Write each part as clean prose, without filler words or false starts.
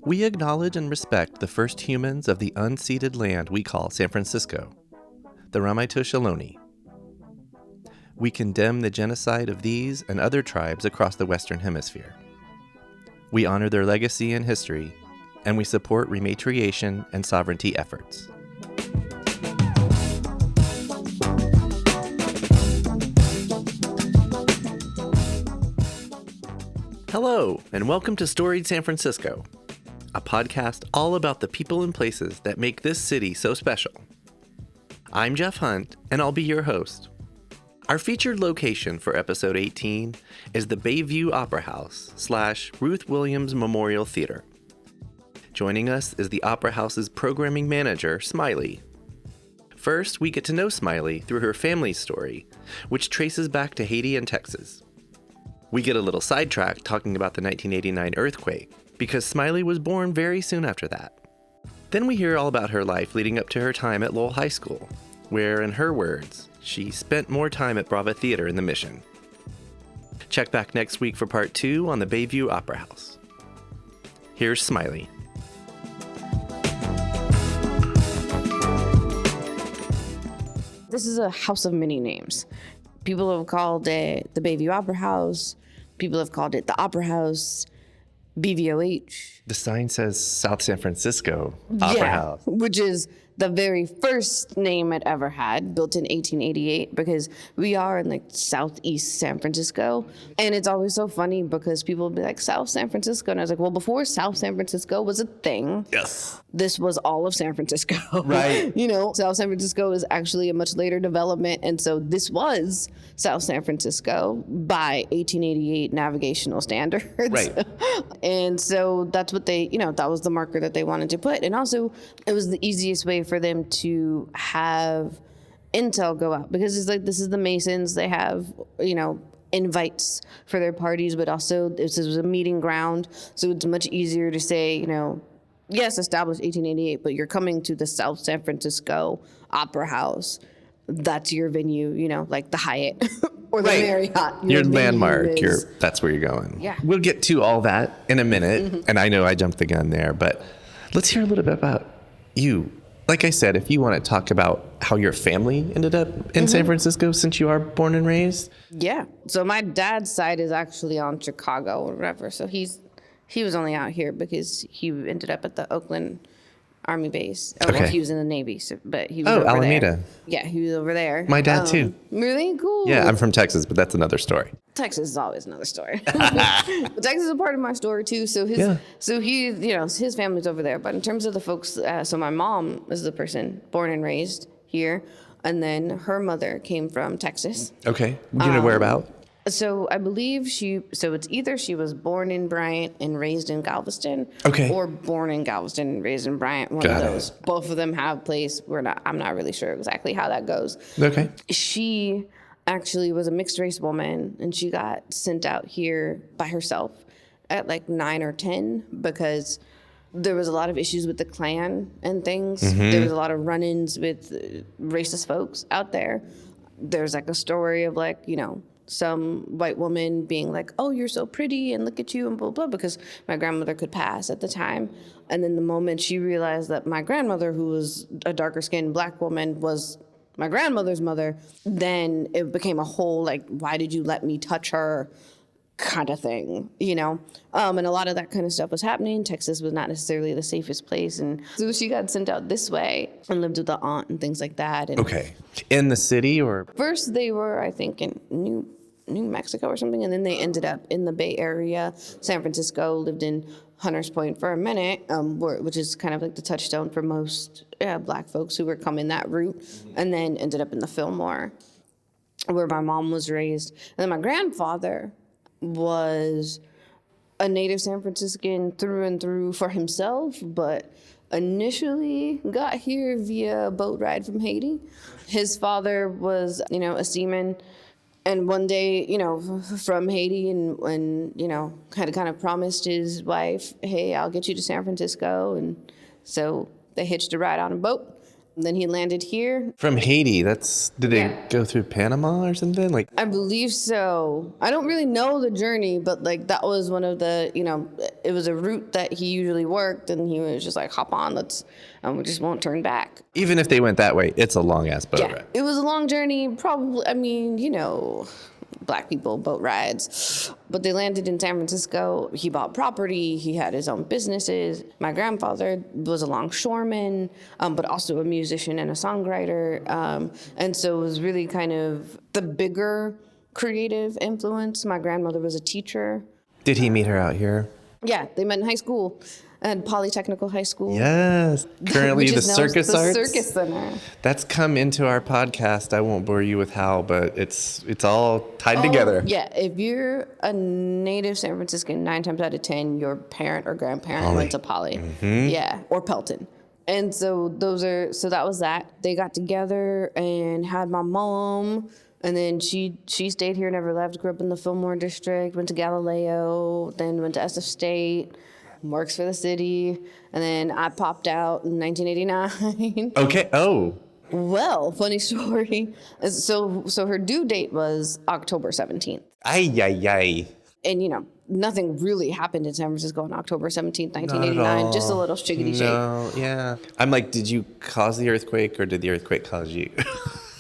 We acknowledge and respect the first humans of the unceded land we call San Francisco, the Ramaytush Ohlone. We condemn the genocide of these and other tribes across the Western Hemisphere. We honor their legacy and history, and we support rematriation and sovereignty efforts. Hello, and welcome to Storied San Francisco, a podcast all about the people and places that make this city so special. I'm Jeff Hunt, and I'll be your host. Our featured location for episode 18 is the Bayview Opera House / Ruth Williams Memorial Theatre. Joining us is the Opera House's Programming Manager, Smiley. First, we get to know Smiley through her family's story, which traces back to Haiti and Texas. We get a little sidetracked talking about the 1989 earthquake, because Smiley was born very soon after that. Then we hear all about her life leading up to her time at Lowell High School, where, in her words, she spent more time at Brava Theater in the Mission. Check back next week for part 2 on the Bayview Opera House. Here's Smiley. This is a house of many names. People have called it the Bayview Opera House. People have called it the Opera House, BVOH. The sign says South San Francisco Opera House. Which is the very first name it ever had, built in 1888, because we are in like southeast San Francisco. And it's always so funny because people will be like, South San Francisco. And I was like, well, before South San Francisco was a thing, Yes. this was all of San Francisco. Right. You know, South San Francisco is actually a much later development. And so this was South San Francisco by 1888 navigational standards. Right. And so that's what they, that was the marker that they wanted to put. And also it was the easiest way for them to have intel go out, because it's like, this is the Masons. They have, invites for their parties, but also this was a meeting ground. So it's much easier to say, yes, established 1888, but you're coming to the South San Francisco Opera House. That's your venue, like the Hyatt or the Marriott. Your landmark. That's where you're going. Yeah. We'll get to all that in a minute. And I know I jumped the gun there, but let's hear a little bit about you. Like I said, if you want to talk about how your family ended up in San Francisco since you are born and raised. Yeah. So my dad's side is actually on Chicago or whatever. So he was only out here because he ended up at the Oakland Army base. Oh, well, he was in the Navy, but he was over Alameda. there. Yeah, he was over there. My dad too. Really cool. Yeah, I'm from Texas, but that's another story. Texas is always another story. But Texas is a part of my story too. So his family's over there. But in terms of the folks, so my mom is the person born and raised here, and then her mother came from Texas. Okay. Do you know where about? So I believe it's either she was born in Bryant and raised in Galveston, or born in Galveston and raised in Bryant. One of those. Both of them have place. I'm not really sure exactly how that goes. Okay. She actually was a mixed race woman, and she got sent out here by herself at like 9 or 10 because there was a lot of issues with the Klan and things. There was a lot of run-ins with racist folks out there. There's like a story of like, some white woman being like, oh, you're so pretty and look at you and blah, blah, because my grandmother could pass at the time. And then the moment she realized that my grandmother, who was a darker skinned black woman, was my grandmother's mother, then it became a whole like, why did you let me touch her kind of thing, And a lot of that kind of stuff was happening. Texas was not necessarily the safest place. And so she got sent out this way and lived with the aunt and things like that. And in the city or? First they were, I think, in New Mexico or something. And then they ended up in the Bay Area, San Francisco, lived in Hunters Point for a minute, which is kind of like the touchstone for most black folks who were coming that route. And then ended up in the Fillmore, where my mom was raised. And then my grandfather was a native San Franciscan through and through for himself, but initially got here via a boat ride from Haiti. His father was, a seaman, and one day, from Haiti, and had kind of promised his wife, hey, I'll get you to San Francisco. And so they hitched a ride on a boat, And then he landed here. From Haiti. Did they go through Panama or something? Like, I believe so. I don't really know the journey, but like that was one of the, it was a route that he usually worked, and he was just like, hop on, we just won't turn back. even if they went that way, it's a long ass boat ride. It was a long journey, probably. I mean, Black people, boat rides. But they landed in San Francisco. He bought property. He had his own businesses. My grandfather was a longshoreman, but also a musician and a songwriter. And so it was really kind of the bigger creative influence. My grandmother was a teacher. Did he meet her out here? Yeah, they met in high school at Polytechnical High School. Yes. Currently the Circus Arts. The Circus Center. That's come into our podcast. I won't bore you with how, but it's all tied together. Yeah, if you're a native San Franciscan, 9 times out of 10, your parent or grandparent went to Poly. Mm-hmm. Yeah, or Pelton. And so that was that. They got together and had my mom. And then she stayed here, never left, grew up in the Fillmore district, went to Galileo, then went to SF State, works for the city. And then I popped out in 1989. Okay. Oh. Well, funny story. So her due date was October 17th. Ay. And, nothing really happened in San Francisco on October 17th, 1989. Just a little shiggity shake. No, yeah. I'm like, did you cause the earthquake or did the earthquake cause you?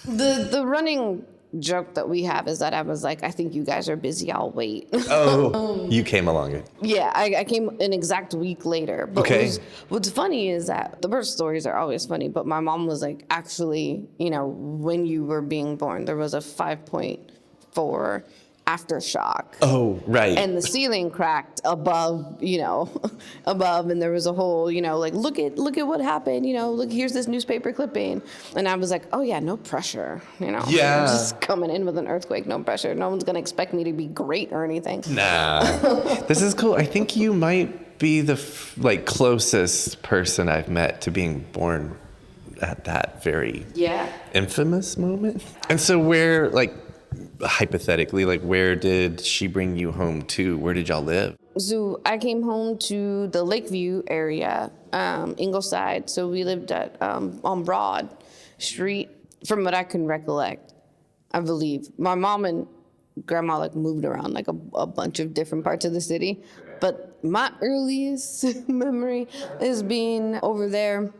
The running joke that we have is that I was like, I think you guys are busy, I'll wait. Oh, you came along. Yeah, I came an exact week later. But okay. What's funny is that the birth stories are always funny, but my mom was like, actually, when you were being born, there was a 5.4 aftershock. Oh, right. And the ceiling cracked above, and there was a hole, like, look at what happened, look, here's this newspaper clipping. And I was like, oh yeah, no pressure, Yeah. I'm just coming in with an earthquake, no pressure. No one's going to expect me to be great or anything. Nah. This is cool. I think you might be the closest person I've met to being born at that very infamous moment. And so where, hypothetically, where did she bring you home to? Where did y'all live? So I came home to the Lakeview area, Ingleside. So we lived on Broad Street, from what I can recollect, I believe. My mom and grandma moved around a bunch of different parts of the city. But my earliest memory is being over there.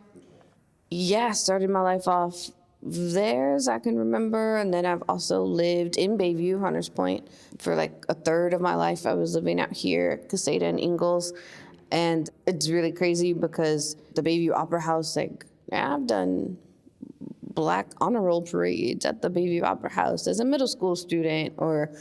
Yeah, started my life off there, as I can remember, and then I've also lived in Bayview, Hunters Point, for a third of my life. I was living out here, Caseta and Ingalls, and it's really crazy because the Bayview Opera House, I've done Black honor roll parades at the Bayview Opera House as a middle school student, or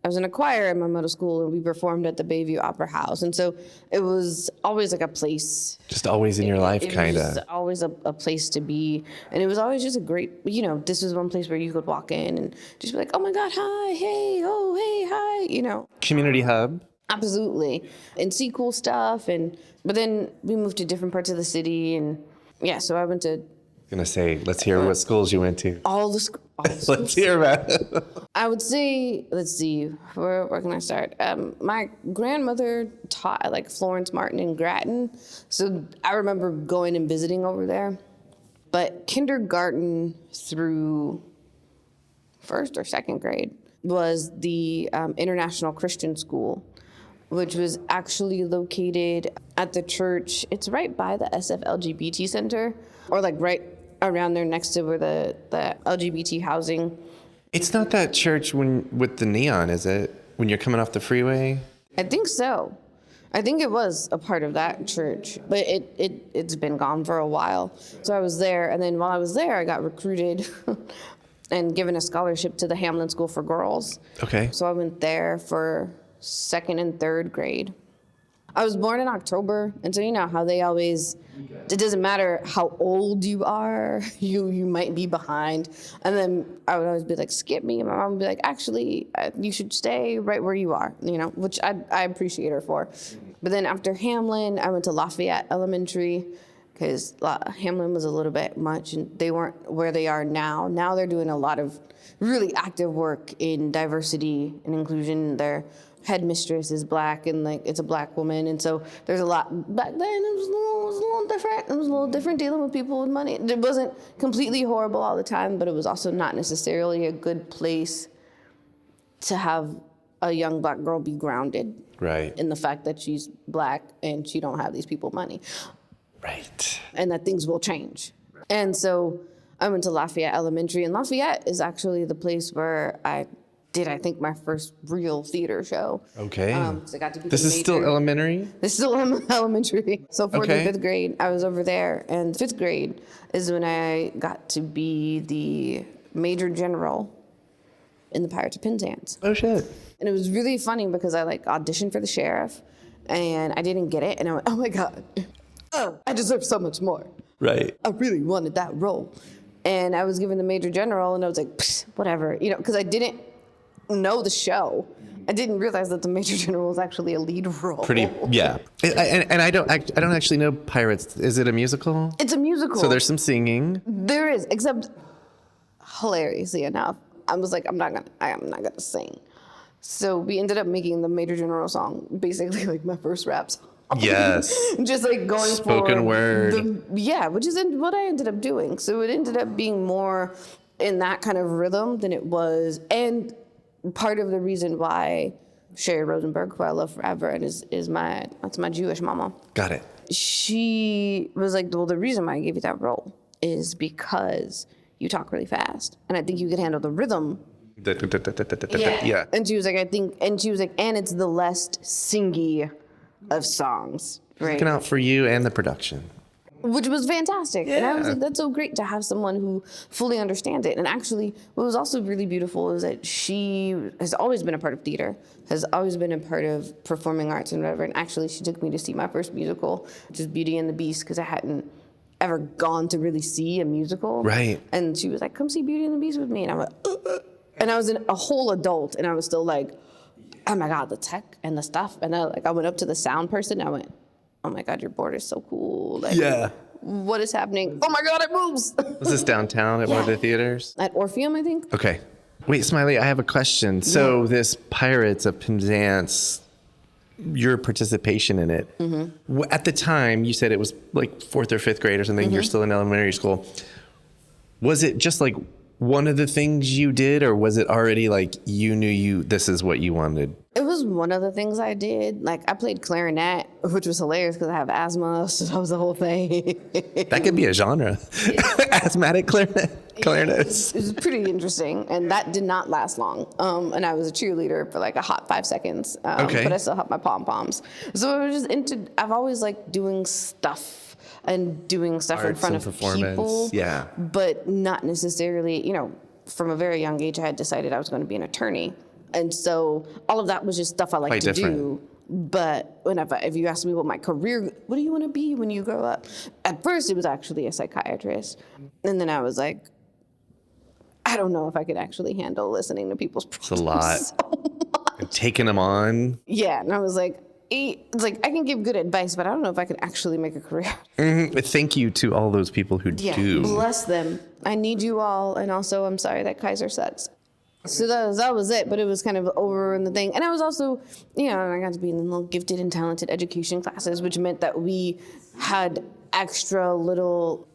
I was in a choir in my middle school, and we performed at the Bayview Opera House. And so it was always a place. Just always in your life, kind of. It was always a place to be. And it was always just a great, this was one place where you could walk in and just be like, oh my God, hi, hey, oh, hey, hi, Community hub. Absolutely. And see cool stuff. But then we moved to different parts of the city. And yeah, so I went to. Gonna say, let's hear what schools you went to. All the schools. Let's hear about it. I would say, let's see, where can I start? My grandmother taught at Florence Martin in Grattan, so I remember going and visiting over there. But kindergarten through first or second grade was the International Christian School, which was actually located at the church. It's right by the SF LGBT Center, or right around there next to where the LGBT housing. It's not that church with the neon, is it? When you're coming off the freeway? I think so. I think it was a part of that church, but it's been gone for a while. So I was there, and then while I was there, I got recruited and given a scholarship to the Hamlin School for Girls. Okay. So I went there for second and third grade. I was born in October, and so you know how they always, it doesn't matter how old you are, you might be behind. And then I would always be like, skip me. And my mom would be like, actually, you should stay right where you are, which I appreciate her for. But then after Hamlin, I went to Lafayette Elementary, because Hamlin was a little bit much, and they weren't where they are now. Now they're doing a lot of really active work in diversity and inclusion. They're headmistress is black and like it's a black woman, and so there's a lot back then. It was a little different. It was a little different dealing with people with money. It wasn't completely horrible all the time, but it was also not necessarily a good place to have a young black girl be grounded. Right. In the fact that she's black and she don't have these people money. Right. And that things will change. And so I went to Lafayette Elementary, and Lafayette is actually the place where I think, my first real theater show. Okay. So I got to be This is still elementary? This is still elementary. So fourth Okay. and fifth grade, I was over there. And fifth grade is when I got to be the major general in the Pirates of Penzance. Oh, shit. And it was really funny because I like auditioned for the sheriff and I didn't get it. And I went, oh my God, I deserve so much more. Right. I really wanted that role. And I was given the major general and I was like, whatever, because I didn't know the show. I didn't realize that the major general was actually a lead role. Yeah. And I don't actually know Pirates. Is it a musical? It's a musical. So there's some singing. There is, except hilariously enough, I was like, I am not gonna sing. So we ended up making the Major General song basically like my first rap song. Yes. Just like going spoken for word. Which is what I ended up doing. So it ended up being more in that kind of rhythm than it was. And part of the reason why Sherry Rosenberg, who I love forever, and that's my Jewish mama. Got it. She was like, well, the reason why I gave you that role is because you talk really fast, and I think you could handle the rhythm. Yeah. And she was like, and it's the less singy of songs, right? Looking out for you and the production. Which was fantastic. Yeah. And I was like, that's so great to have someone who fully understands it. And actually, what was also really beautiful is that she has always been a part of theater, has always been a part of performing arts and whatever. And actually, she took me to see my first musical, which is Beauty and the Beast, because I hadn't ever gone to really see a musical. Right. And she was like, come see Beauty and the Beast with me. And I went, and I was a whole adult, and I was still like, oh my God, the tech and the stuff. And I went up to the sound person, and I went, oh my God, your board is so cool. Like, Yeah. What is happening? Oh my God, it moves. Was this downtown at one of the theaters? At Orpheum, I think. Okay. Wait, Smiley, I have a question. So this Pirates of Penzance, your participation in it, at the time, you said it was like fourth or fifth grade or something. You're still in elementary school. Was it just like one of the things you did, or was it already like you knew this is what you wanted? It was one of the things I did. Like, I played clarinet, which was hilarious because I have asthma, so that was the whole thing. That could be a genre. Asthmatic clarinets. It was pretty interesting, and that did not last long. And I was a cheerleader for like a hot 5 seconds. Okay. But I still have my pom-poms. So it was just I've always liked doing stuff and doing stuff in Arts front and of performance. people. Yeah. But not necessarily, from a very young age, I had decided I was going to be an attorney. And so all of that was just stuff I like to do. But if you ask me what what do you want to be when you grow up? At first, it was actually a psychiatrist. And then I was like, I don't know if I could actually handle listening to people's problems. It's a lot. So much. Taking them on. Yeah. And I was like, it's like, I can give good advice, but I don't know if I could actually make a career. Thank you to all those people who do. Bless them. I need you all. And also, I'm sorry that Kaiser sucks. So that was it, but it was kind of over in the thing. And I was also, I got to be in the little gifted and talented education classes, which meant that we had extra little,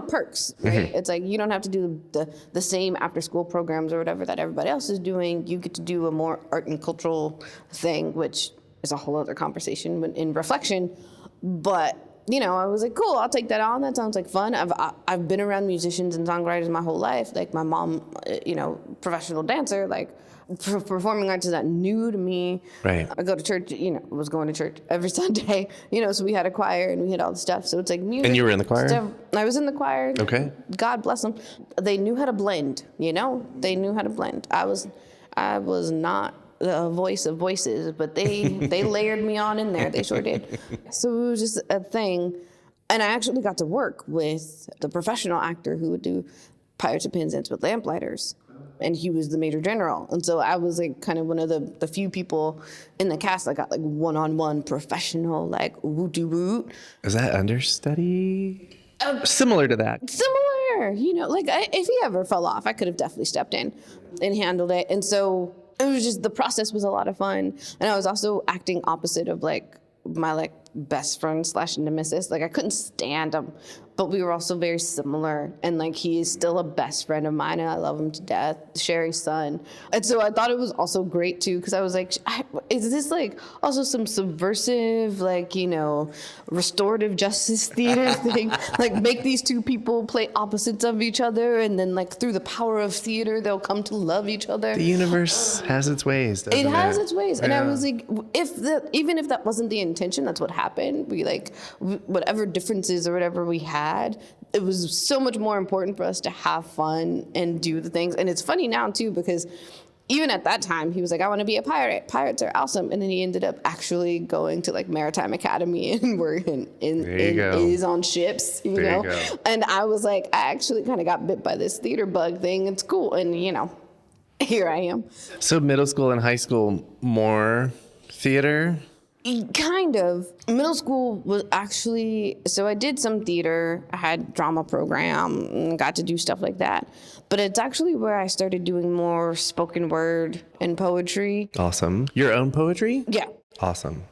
perks, right? It's like, you don't have to do the same after school programs or whatever that everybody else is doing. You get to do a more art and cultural thing, which is a whole other conversation in reflection. But I was like, cool, I'll take that on. That sounds like fun. I've been around musicians and songwriters my whole life. Like, my mom, professional dancer, like, performing arts is not new to me. Right. I go to church, was going to church every Sunday, so we had a choir and we had all the stuff. So it's like music. And you were in the choir? Stuff. I was in the choir. Okay. God bless them. They knew how to blend, They knew how to blend. I was not the voice of voices, but they layered me on in there. They sure did. So it was just a thing. And I actually got to work with the professional actor who would do Pirates of Penzance with Lamplighters. And he was the major general. And so I was like kind of one of the few people in the cast that got like one-on-one professional, like woot-de-woot. Is that understudy? Similar to that. Similar, if he ever fell off, I could have definitely stepped in and handled it. And so it was just, the process was a lot of fun. And I was also acting opposite of like my like best friend / nemesis. Like I couldn't stand him, but we were also very similar. And like he is still a best friend of mine, and I love him to death, Sherry's son. And so I thought it was also great too, because I was like, is this like also some subversive, like, you know, restorative justice theater thing? Like make these two people play opposites of each other, and then like through the power of theater, they'll come to love each other. The universe has its ways, doesn't it? It has its ways. And Yeah. I was like, even if that wasn't the intention, that's what happened. We like, whatever differences or whatever we had, it was so much more important for us to have fun and do the things. And it's funny now too, because even at that time, he was like, I want to be a pirate. Pirates are awesome. And then he ended up actually going to like Maritime Academy and working is on ships, you know? And I was like, I actually kind of got bit by this theater bug thing. It's cool. And, you know, here I am. So middle school and high school, more theater? Kind of. Middle school was actually, so I did some theater. I had drama program and got to do stuff like that. But it's actually where I started doing more spoken word and poetry. Awesome. Your own poetry? Yeah. Awesome.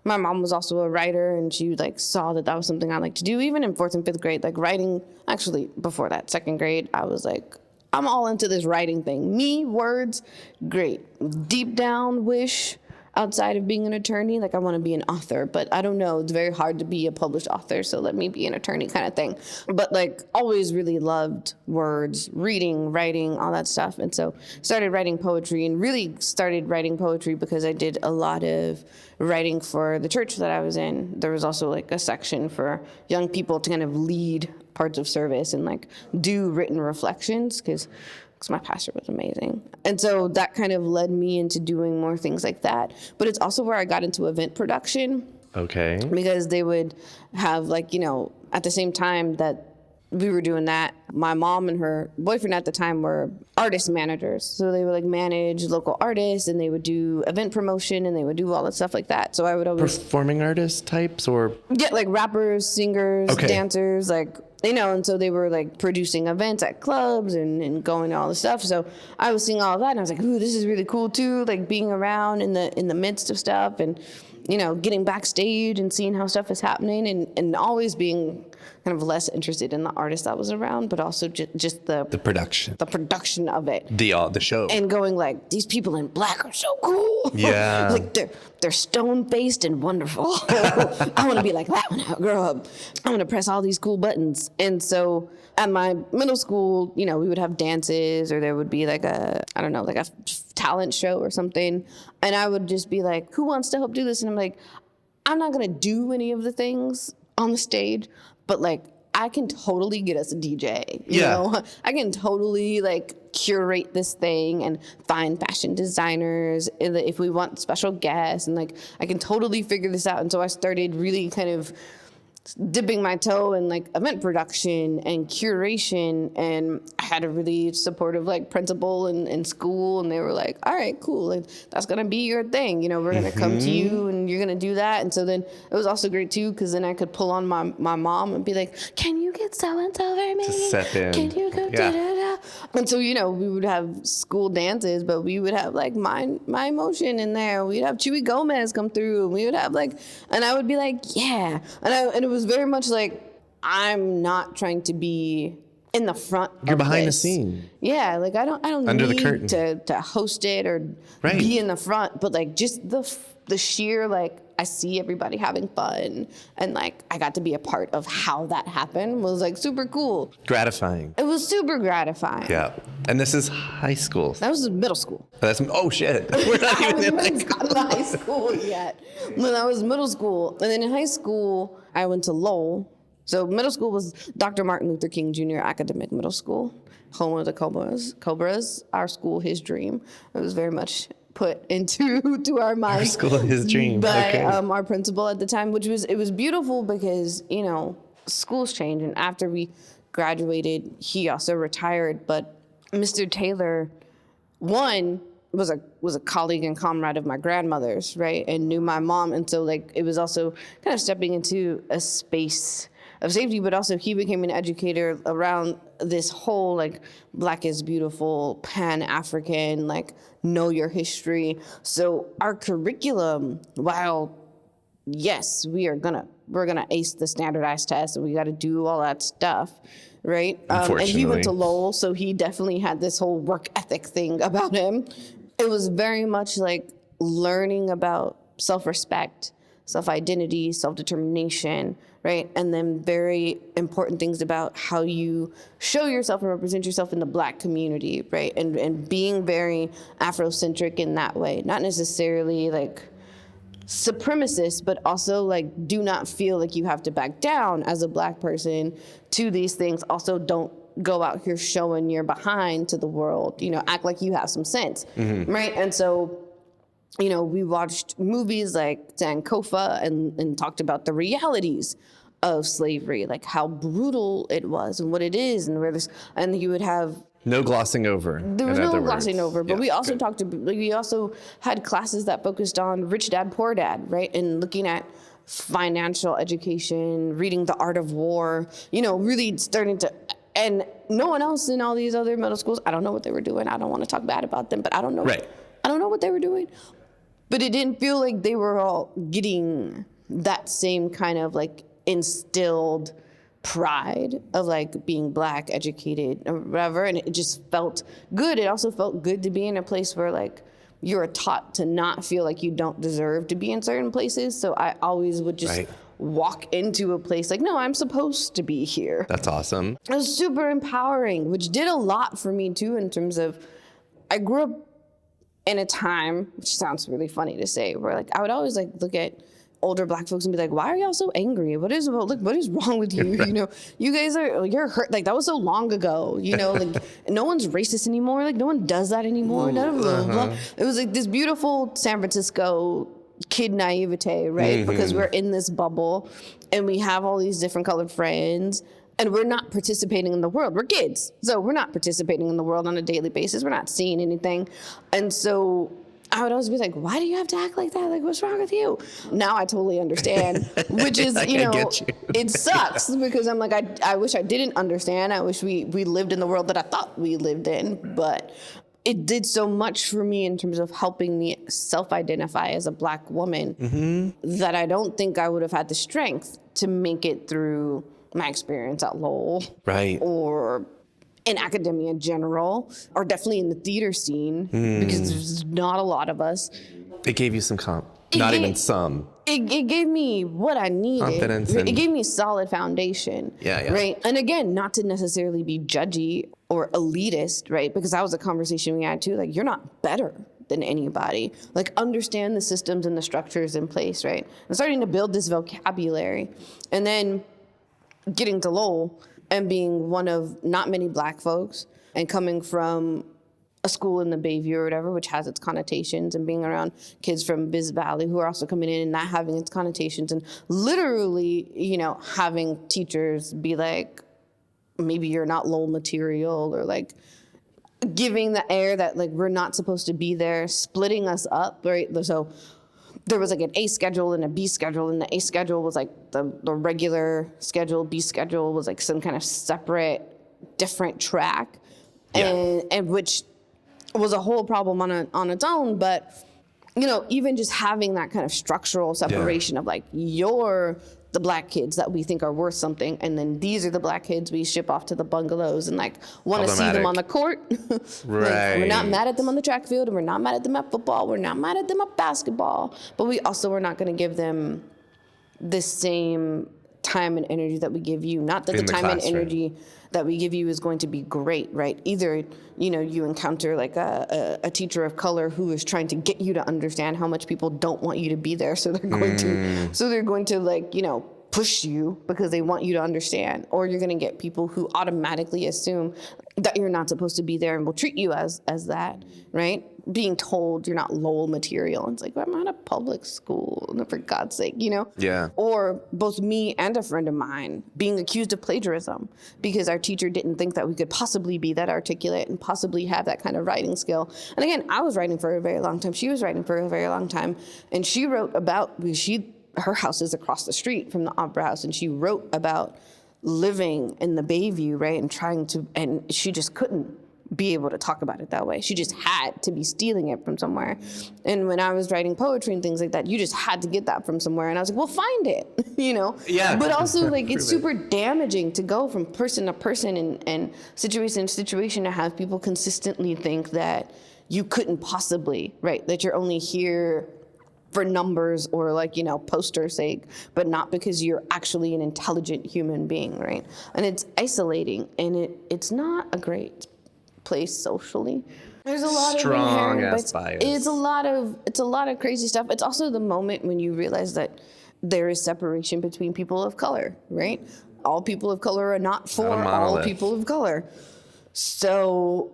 My mom was also a writer, and she like saw that was something I liked to do. Even in 4th and 5th grade, like writing, actually before that, 2nd grade, I was like, I'm all into this writing thing. Me, words, great. Deep down wish, outside of being an attorney, like I want to be an author, but I don't know, it's very hard to be a published author, so let me be an attorney kind of thing. But like always really loved words, reading, writing, all that stuff. And so started writing poetry, and really started writing poetry because I did a lot of writing for the church that I was in. There was also like a section for young people to kind of lead parts of service and like do written reflections, because my pastor was amazing. And so that kind of led me into doing more things like that. But it's also where I got into event production. Okay. Because they would have like, you know, at the same time that we were doing that, my mom and her boyfriend at the time were artist managers. So they would like manage local artists, and they would do event promotion, and they would do all that stuff like that. So I would always... Performing artist types or... Yeah, like rappers, singers, dancers, like... You know, and so they were like producing events at clubs and going to all the stuff. So I was seeing all of that, and I was like, ooh, this is really cool too. Like being around in the midst of stuff, and, you know, getting backstage and seeing how stuff is happening, and always being kind of less interested in the artist that was around, but also just the production of it. The show. And going like, these people in black are so cool. Yeah. Like they're stone-faced and wonderful. I want to be like that when I grow up. I want to press all these cool buttons. And so at my middle school, you know, we would have dances, or there would be like a talent show or something. And I would just be like, who wants to help do this? And I'm like, I'm not going to do any of the things on the stage, but like, I can totally get us a DJ, you know? I can totally like curate this thing and find fashion designers if we want special guests, and like, I can totally figure this out. And so I started really kind of dipping my toe in like event production and curation, and I had a really supportive like principal in school, and they were like, all right, cool, like that's gonna be your thing, you know, we're gonna come to you and you're gonna do that. And so then it was also great too, because then I could pull on my mom and be like, can you get so and so for me? To step in. Can you go da-da-da? And so, you know, we would have school dances, but we would have like my emotion in there. We'd have Chewy Gomez come through, and we would have like, and I would be like, yeah, and it was very much like, I'm not trying to be in the front. You're behind the scene. Yeah, like I don't Under need the curtain. to host it or be in the front, but like just the sheer like, I see everybody having fun, and like I got to be a part of how that happened was like super cool. Gratifying. It was super gratifying. Yeah. And this is high school. That was middle school. Oh shit. We're not even in high school. I haven't high school yet. When I was middle school, and then in high school, I went to Lowell. So middle school was Dr. Martin Luther King Jr. Academic Middle School, home of the Cobras, our school, his dream. It was very much put into our minds. Our school, his dream. By our principal at the time, it was beautiful because, you know, schools change, and after we graduated, he also retired. But Mr. Taylor, one, was a colleague and comrade of my grandmother's, right, and knew my mom, and so like it was also kind of stepping into a space of safety, but also he became an educator around this whole like Black is beautiful, Pan-African, like know your history. So our curriculum, while yes, we're gonna ace the standardized test and we got to do all that stuff, right? And he went to Lowell, so he definitely had this whole work ethic thing about him. It was very much like learning about self-respect, self-identity, self-determination, right? And then very important things about how you show yourself and represent yourself in the Black community, right? And being very Afrocentric in that way, not necessarily like supremacist, but also like do not feel like you have to back down as a Black person to these things. Also, don't go out here showing your behind to the world, act like you have some sense, right? And so, we watched movies like Sankofa and talked about the realities of slavery, like how brutal it was and what it is, and and you would have no glossing over. There was no glossing over, but we also we also had classes that focused on Rich Dad, Poor Dad, right? And looking at financial education, reading The Art of War, really starting to, and no one else in all these other middle schools, I don't know what they were doing. I don't want to talk bad about them, but I don't know. Right. I don't know what they were doing. But it didn't feel like they were all getting that same kind of like instilled pride of like being Black, educated, or whatever, and it just felt good. It also felt good to be in a place where like you're taught to not feel like you don't deserve to be in certain places. So I always would just walk into a place like, no, I'm supposed to be here. That's awesome. It was super empowering, which did a lot for me too in terms of, I grew up in a time, which sounds really funny to say, where like I would always like look at older Black folks and be like, why are y'all so angry? What is wrong with you? You guys you're hurt. Like that was so long ago, like no one's racist anymore. Like no one does that anymore. It was like this beautiful San Francisco kid naivete, right? Because we're in this bubble and we have all these different colored friends and we're not participating in the world. We're kids. So we're not participating in the world on a daily basis. We're not seeing anything. And so I would always be like, why do you have to act like that? Like, what's wrong with you? Now I totally understand, which is, it sucks because I'm like, I wish I didn't understand. I wish we lived in the world that I thought we lived in, but it did so much for me in terms of helping me self-identify as a Black woman that I don't think I would have had the strength to make it through my experience at Lowell. Right. Or in academia in general, or definitely in the theater scene, because there's not a lot of us. It gave you some even some. It gave me what I needed. Confidence. It gave me solid foundation. Yeah. Right? And again, not to necessarily be judgy or elitist, right? Because that was a conversation we had too. Like, you're not better than anybody. Like, understand the systems and the structures in place, right? I'm starting to build this vocabulary. And then getting to Lowell and being one of not many Black folks and coming from a school in the Bayview or whatever, which has its connotations, and being around kids from Biz Valley who are also coming in and not having its connotations, and literally, having teachers be like, maybe you're not Lowell material, or like giving the air that like we're not supposed to be there, splitting us up, right? So there was like an A schedule and a B schedule, and the A schedule was like the regular schedule, B schedule was like some kind of separate, different track, and which was a whole problem on its own. But even just having that kind of structural separation of like, you're the Black kids that we think are worth something, and then these are the Black kids we ship off to the bungalows and like want to see them on the court. Right. Like, we're not mad at them on the track field, and we're not mad at them at football. We're not mad at them at basketball, but we also are not going to give them the same time and energy that we give you. Not that the time and energy that we give you is going to be great, right? Either, you encounter like a teacher of color who is trying to get you to understand how much people don't want you to be there. So they're going to like, push you because they want you to understand, or you're going to get people who automatically assume that you're not supposed to be there and will treat you as that, right? Being told you're not Lowell material. It's like, well, I'm at a public school, for God's sake, Yeah. Or both me and a friend of mine being accused of plagiarism because our teacher didn't think that we could possibly be that articulate and possibly have that kind of writing skill. And again, I was writing for a very long time. She was writing for a very long time. And she wrote about, she her house is across the street from the Opera House, and she wrote about living in the Bayview, right, and she just couldn't be able to talk about it that way. She just had to be stealing it from somewhere. And when I was writing poetry and things like that, you just had to get that from somewhere. And I was like, well, find it, Yeah. But also, like, it's super damaging to go from person to person and situation to situation to have people consistently think that you couldn't possibly, right, that you're only here for numbers or, like, poster's sake, but not because you're actually an intelligent human being, right? And it's isolating, and it's not a great place socially. There's a lot strong of ass bias. It's a lot of crazy stuff. It's also the moment when you realize that there is separation between people of color, right? All people of color are not for all people of color. So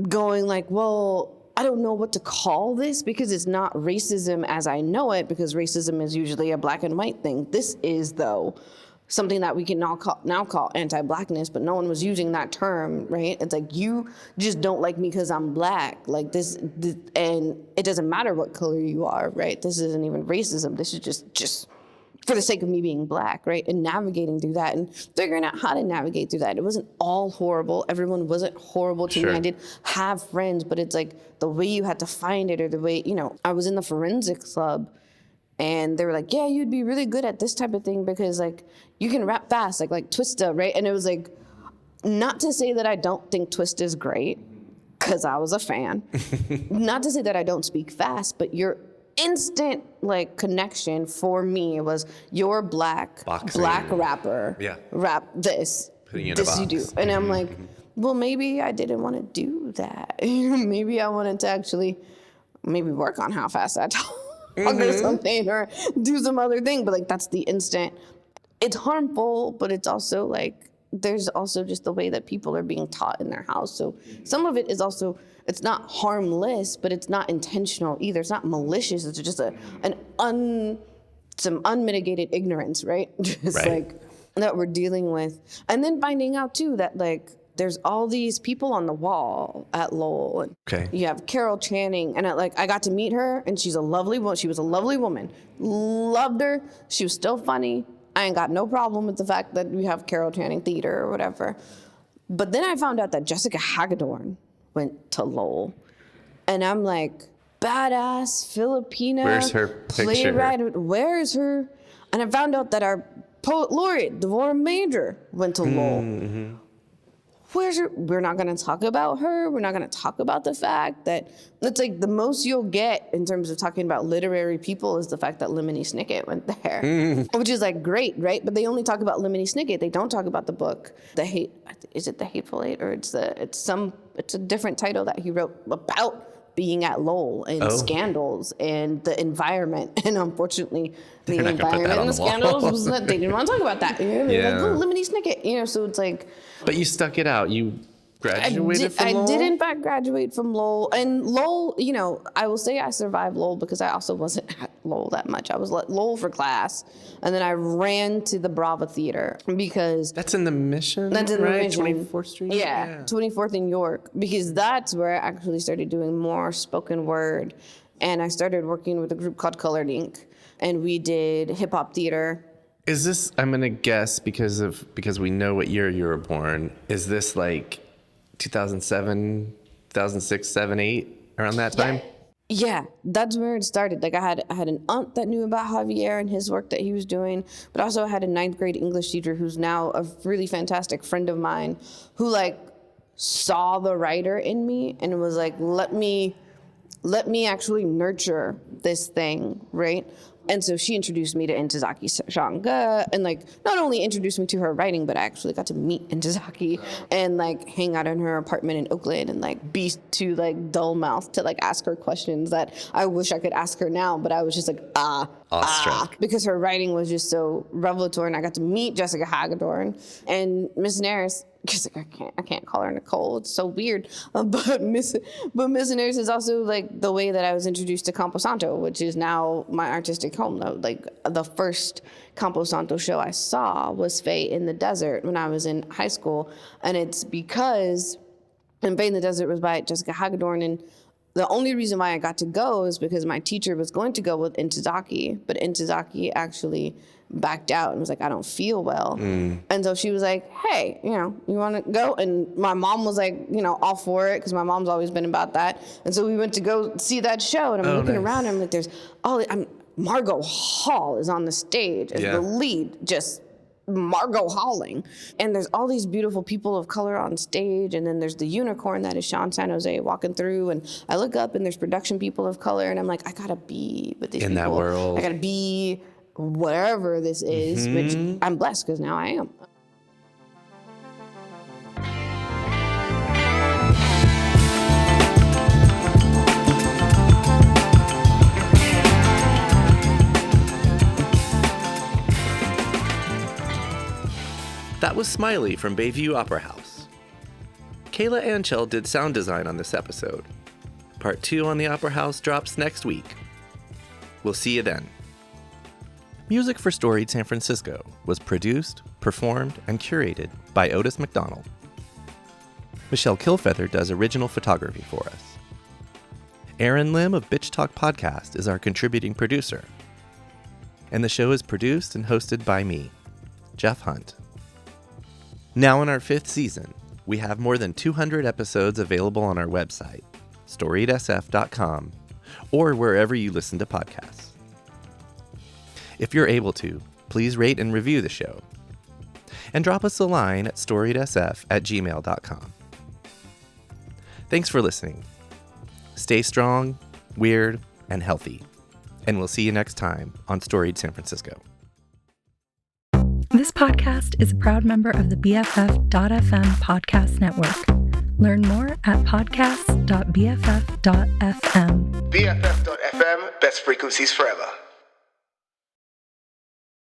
going like, well, I don't know what to call this because it's not racism as I know it, because racism is usually a black and white thing. This is, though, something that we can now call anti-blackness, but no one was using that term, right? It's like, you just don't like me because I'm black. Like this, and it doesn't matter what color you are, right? This isn't even racism. This is just for the sake of me being black, right? And navigating through that and figuring out how to navigate through that. It wasn't all horrible. Everyone wasn't horrible to me. I did have friends, but it's like the way you had to find it, or the way, I was in the forensics club, and they were like, yeah, you'd be really good at this type of thing because, like, you can rap fast, like Twista, right? And it was like, not to say that I don't think Twista is great, because I was a fan. Not to say that I don't speak fast, but your instant, like, connection for me was, you're black rapper. Yeah. Rap this. Putting you in this a box. You do. And I'm like, well, maybe I didn't want to do that. Maybe I wanted to actually work on how fast I talk. Or something, or do some other thing, but, like, that's the instant. It's harmful, but it's also, like, there's also just the way that people are being taught in their house. So some of it is also, it's not harmless, but it's not intentional either. It's not malicious. It's just some unmitigated ignorance, right? Just like that we're dealing with. And then finding out too that, like, there's all these people on the wall at Lowell. And you have Carol Channing, and I got to meet her, and she's a lovely woman. She was a lovely woman. Loved her. She was still funny. I ain't got no problem with the fact that we have Carol Channing Theater or whatever. But then I found out that Jessica Hagedorn went to Lowell. And I'm like, badass Filipina. Where's her picture? Playwright. Where is her? And I found out that our poet laureate, Devorah Major, went to Lowell. Where's her? We're not going to talk about her. We're not going to talk about the fact that it's like the most you'll get in terms of talking about literary people is the fact that Lemony Snicket went there, which is, like, great, right? But they only talk about Lemony Snicket. They don't talk about the book, is it The Hateful Eight, or it's a different title that he wrote about being at Lowell and scandals and the environment. And unfortunately, the environment and the scandals was that they didn't want to talk about that. Like, oh, Lemony Snicket, so it's like. But you stuck it out. You graduated from Lowell? I did, in fact, graduate from Lowell. And Lowell, I will say I survived Lowell because I also wasn't at Lowell that much. I was at Lowell for class, and then I ran to the Brava Theater because... That's in the Mission, That's in right? the Mission. 24th Street? Yeah, 24th in York, because that's where I actually started doing more spoken word. And I started working with a group called Colored Ink, and we did hip-hop theater. Is this, I'm going to guess, because we know what year you were born, is this like 2007, 2006, 7, 8, around that time? Yeah, that's where it started. Like, I had an aunt that knew about Javier and his work that he was doing, but also I had a 9th grade English teacher who's now a really fantastic friend of mine who, like, saw the writer in me and was like, let me actually nurture this thing, right? And so she introduced me to Ntozake Shange, and, like, not only introduced me to her writing, but I actually got to meet Ntozake and, like, hang out in her apartment in Oakland and, like, be too, like, dull mouthed to, like, ask her questions that I wish I could ask her now, but I was just like, awestruck. Because her writing was just so revelatory, and I got to meet Jessica Hagedorn and Miss Nares. Because, like, I can't call her Nicole. It's so weird. But Miss Nares is also, like, the way that I was introduced to Camposanto, which is now my artistic home. Though, like, the first Camposanto show I saw was Faye in the Desert when I was in high school, and it's because Faye in the Desert was by Jessica Hagedorn, and The only reason why I got to go is because my teacher was going to go with Intozaki, but Intozaki actually backed out and was like, I don't feel well. And so she was like, hey, you want to go? And my mom was like, all for it, because my mom's always been about that. And so we went to go see that show, and I'm looking around, and I'm like, Margot Hall is on the stage as the lead, just Margot Halling. And there's all these beautiful people of color on stage, and then there's the unicorn that is Sean San Jose walking through, and I look up and there's production people of color, and I'm like, I gotta be with these people. In that world. I gotta be wherever this is, which I'm blessed because now I am. That was Smiley from Bayview Opera House. Kayla Anchell did sound design on this episode. Part 2 on the Opera House drops next week. We'll see you then. Music for Storied San Francisco was produced, performed, and curated by Otis McDonald. Michelle Kilfeather does original photography for us. Aaron Lim of Bitch Talk Podcast is our contributing producer. And the show is produced and hosted by me, Jeff Hunt. Now in our 5th season, we have more than 200 episodes available on our website, storiedsf.com, or wherever you listen to podcasts. If you're able to, please rate and review the show. And drop us a line at storiedsf@gmail.com. Thanks for listening. Stay strong, weird, and healthy. And we'll see you next time on Storied San Francisco. This podcast is a proud member of the BFF.FM podcast network. Learn more at podcasts.bff.fm. BFF.FM, best frequencies forever.